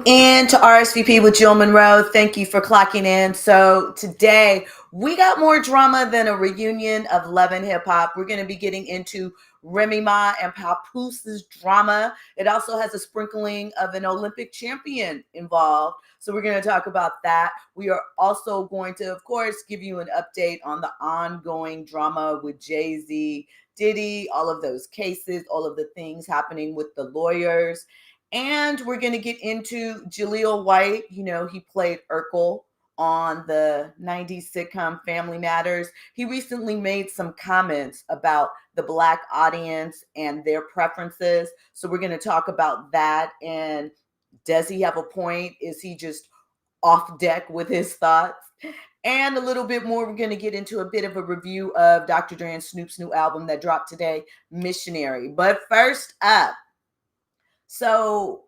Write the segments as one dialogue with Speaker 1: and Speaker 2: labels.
Speaker 1: in to RSVP with Jill Monroe. Thank you for clocking in. So today we got more drama than a reunion of Love and Hip Hop. We're going to be getting into Remy Ma and Papoose's drama. It also has a sprinkling of an Olympic champion involved. So we're going to talk about that. We are also going to, of course, give you an update on the ongoing drama with Jay-Z, Diddy, all of those cases, all of the things happening with the lawyers. And we're going to get into Jaleel White. You know, he played Urkel on the 90s sitcom Family Matters. He recently made some comments about the Black audience and their preferences. So we're going to talk about that. And does he have a point? Is he just off deck with his thoughts? And a little bit more, we're going to get into a bit of a review of Dr. Dre and Snoop's new album that dropped today, Missionary. But first up, so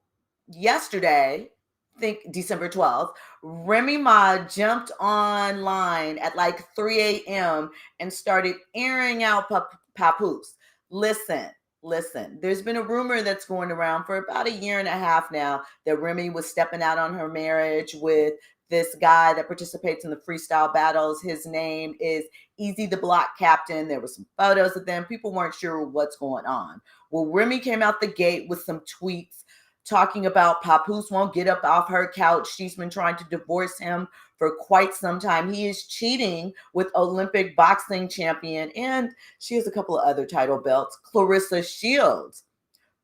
Speaker 1: yesterday, I think December 12th, Remy Ma jumped online at like 3 a.m. and started airing out Papoose. Listen, there's been a rumor that's going around for about a year and a half now that Remy was stepping out on her marriage with this guy that participates in the freestyle battles. His name is Easy the Block Captain. There were some photos of them. People weren't sure what's going on. Well, Remy came out the gate with some tweets talking about Papoose won't get up off her couch. She's been trying to divorce him for quite some time. He is cheating with Olympic boxing champion, and she has a couple of other title belts, Claressa Shields.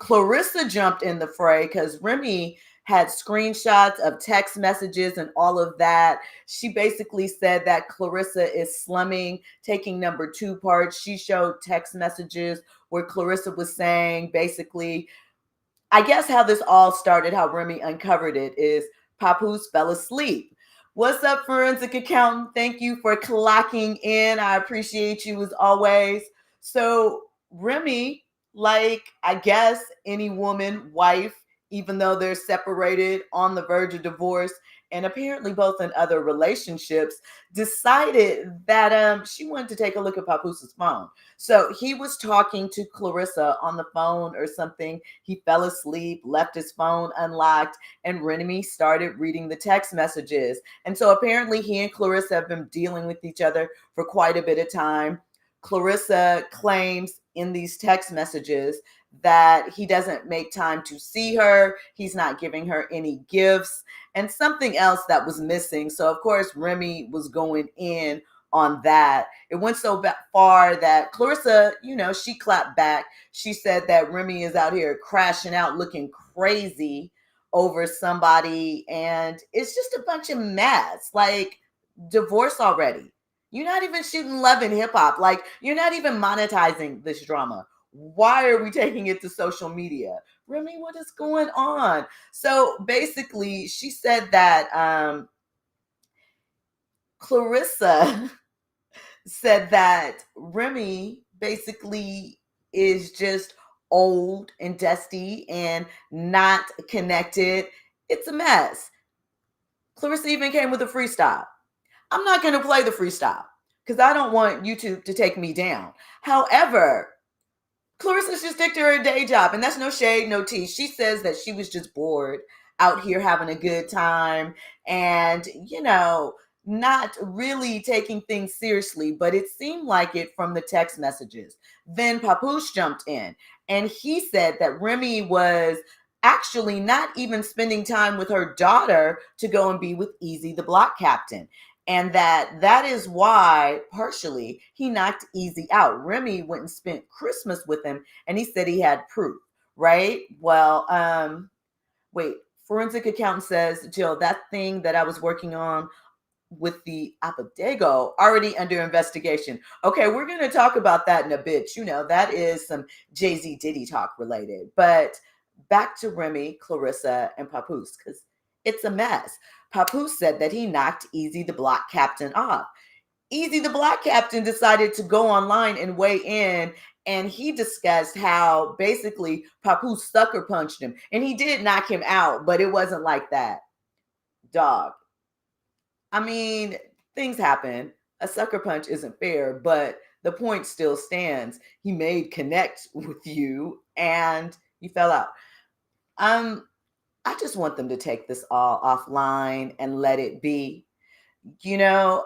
Speaker 1: Claressa jumped in the fray because Remy had screenshots of text messages and all of that. She basically said that Claressa is slumming, taking number 2 parts. She showed text messages where Claressa was saying basically, I guess how this all started, how Remy uncovered it, is Papoose fell asleep. What's up, forensic accountant? Thank you for clocking in. I appreciate you as always. So Remy, like I guess any woman, wife, even though they're separated, on the verge of divorce, and apparently both in other relationships, decided that she wanted to take a look at Papoose's phone. So he was talking to Claressa on the phone or something. He fell asleep, left his phone unlocked, and Remy started reading the text messages. And so apparently he and Claressa have been dealing with each other for quite a bit of time. Claressa claims in these text messages that he doesn't make time to see her. He's not giving her any gifts, and something else that was missing. So of course, Remy was going in on that. It went so far that Claressa, she clapped back. She said that Remy is out here crashing out, looking crazy over somebody, and it's just a bunch of mess. Like, divorce already. You're not even shooting Love and Hip Hop. Like, you're not even monetizing this drama. Why are we taking it to social media? Remy, what is going on? So basically, she said that Claressa said that Remy basically is just old and dusty and not connected. It's a mess. Claressa even came with a freestyle. I'm not going to play the freestyle because I don't want YouTube to take me down. However, Claressa just stick to her day job, and that's no shade, no tea. She says that she was just bored out here having a good time and, not really taking things seriously, but it seemed like it from the text messages. Then Papoose jumped in, and he said that Remy was actually not even spending time with her daughter to go and be with Easy the Block Captain. And that is why, partially, he knocked Easy out. Remy went and spent Christmas with him, and he said he had proof, right? Well, wait, forensic accountant says, Jill, that thing that I was working on with the Apodago already under investigation. Okay, we're going to talk about that in a bit. That is some Jay-Z Diddy talk related. But back to Remy, Claressa, and Papoose, because it's a mess. Papoose said that he knocked Easy the Block Captain off. Easy the Block Captain decided to go online and weigh in, and he discussed how basically Papoose sucker punched him. And he did knock him out, but it wasn't like that. Dog. I mean, things happen. A sucker punch isn't fair, but the point still stands. He made connect with you, and you fell out. I I just want them to take this all offline and let it be. You know,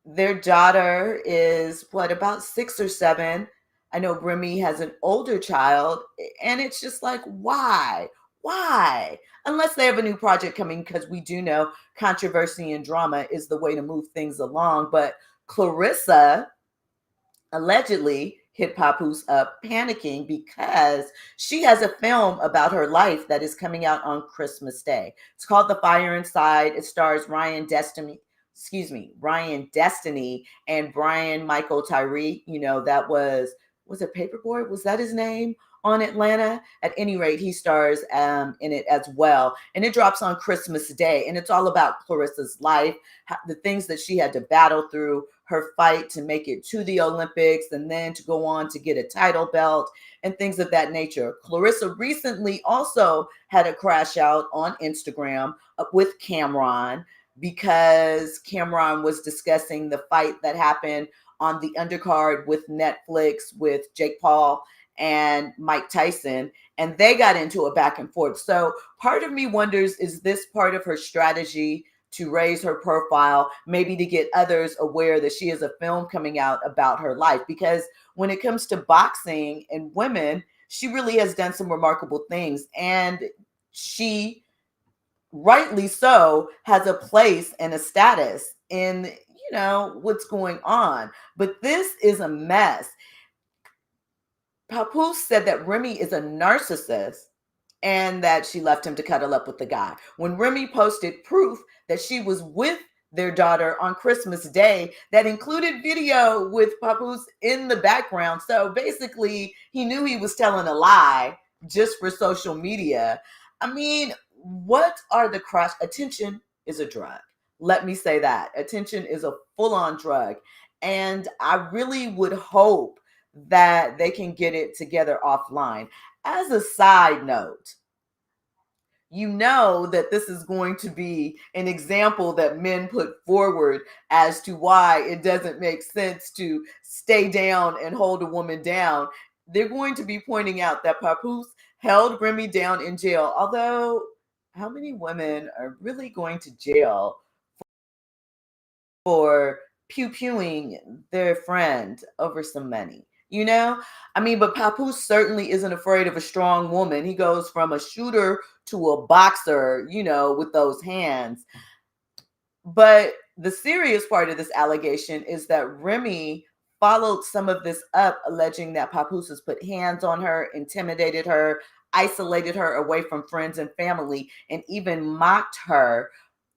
Speaker 1: their daughter is what, about 6 or 7. I know Remy has an older child, and it's just like, why? Why? Unless they have a new project coming, because we do know controversy and drama is the way to move things along. But Claressa allegedly hit Papoose up panicking because she has a film about her life that is coming out on Christmas Day. It's called The Fire Inside. It stars Ryan Destiny and Brian Michael Tyree. You know, that was it Paperboy? Was that his name on Atlanta? At any rate, he stars in it as well. And it drops on Christmas Day. And it's all about Claressa's life, the things that she had to battle through, her fight to make it to the Olympics and then to go on to get a title belt and things of that nature. Claressa recently also had a crash out on Instagram with Cameron, because Cameron was discussing the fight that happened on the undercard with Netflix with Jake Paul and Mike Tyson, and they got into a back and forth. So part of me wonders, is this part of her strategy to raise her profile, maybe to get others aware that she has a film coming out about her life? Because when it comes to boxing and women, she really has done some remarkable things, and she, rightly so, has a place and a status in, what's going on. But this is a mess. Papoose said that Remy is a narcissist and that she left him to cuddle up with the guy. When Remy posted proof that she was with their daughter on Christmas Day, that included video with Papoose in the background. So basically, he knew he was telling a lie just for social media. I mean, what are the crush? Attention is a drug. Let me say that. Attention is a full-on drug. And I really would hope that they can get it together offline. As a side note, you know that this is going to be an example that men put forward as to why it doesn't make sense to stay down and hold a woman down. They're going to be pointing out that Papoose held Remy down in jail. Although, how many women are really going to jail for pew-pewing their friend over some money? You know, I mean, but Papoose certainly isn't afraid of a strong woman. He goes from a shooter to a boxer, with those hands. But the serious part of this allegation is that Remy followed some of this up, alleging that Papoose has put hands on her, intimidated her, isolated her away from friends and family, and even mocked her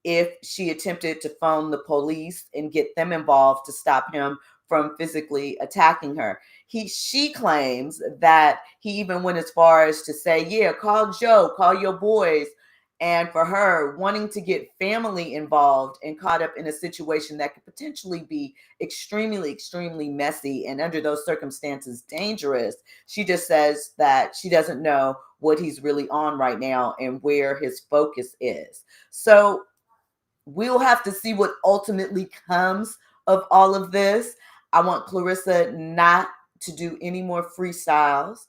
Speaker 1: if she attempted to phone the police and get them involved to stop him from physically attacking her. She claims that he even went as far as to say, yeah, call Joe, call your boys. And for her, wanting to get family involved and caught up in a situation that could potentially be extremely, extremely messy and under those circumstances dangerous, she just says that she doesn't know what he's really on right now and where his focus is. So we'll have to see what ultimately comes of all of this. I want Claressa not to do any more freestyles.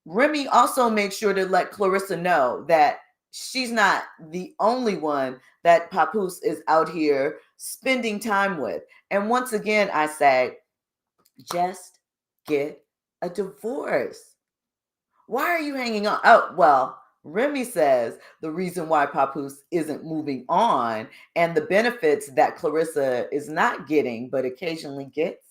Speaker 1: Remy also made sure to let Claressa know that she's not the only one that Papoose is out here spending time with. And once again, I say, just get a divorce. Why are you hanging on? Oh, well, Remy says the reason why Papoose isn't moving on and the benefits that Claressa is not getting, but occasionally gets,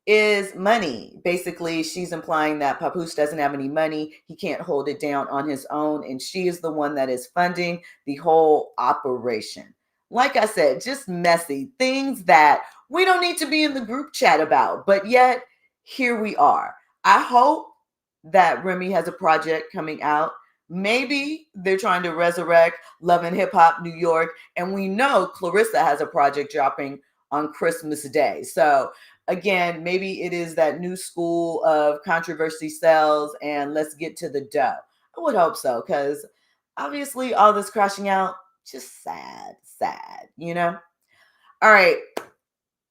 Speaker 1: is money. Basically, she's implying that Papoose doesn't have any money. He can't hold it down on his own. And she is the one that is funding the whole operation. Like I said, just messy things that we don't need to be in the group chat about. But yet, here we are. I hope that Remy has a project coming out. Maybe they're trying to resurrect Love and Hip Hop New York. And we know Claressa has a project dropping on Christmas Day. So again, maybe it is that new school of controversy sells and let's get to the dough. I would hope so, because obviously all this crashing out, just sad. All right.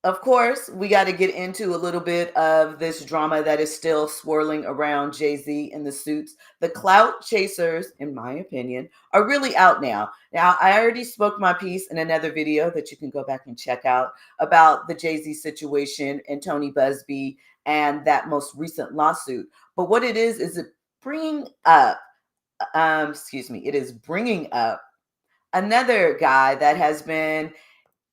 Speaker 1: Of course, we got to get into a little bit of this drama that is still swirling around Jay-Z and the suits. The clout chasers, in my opinion, are really out now. Now, I already spoke my piece in another video that you can go back and check out about the Jay-Z situation and Tony Busby and that most recent lawsuit. But what it is it bringing up, it is bringing up another guy that has been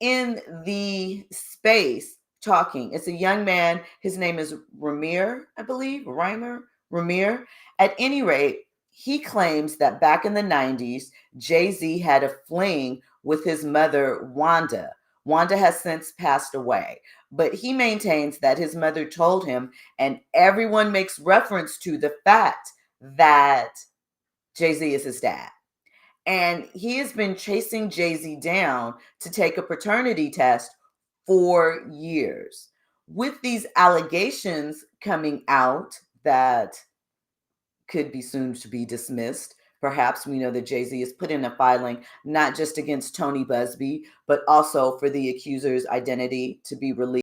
Speaker 1: in the space talking. It's a young man. His name is Ramir, I believe. Ramir. At any rate, he claims that back in the 90s, Jay-Z had a fling with his mother, Wanda. Wanda has since passed away, but he maintains that his mother told him, and everyone makes reference to the fact that Jay-Z is his dad. And he has been chasing Jay-Z down to take a paternity test for years. With these allegations coming out that could be soon to be dismissed, perhaps we know that Jay-Z has put in a filing not just against Tony Busby, but also for the accuser's identity to be released.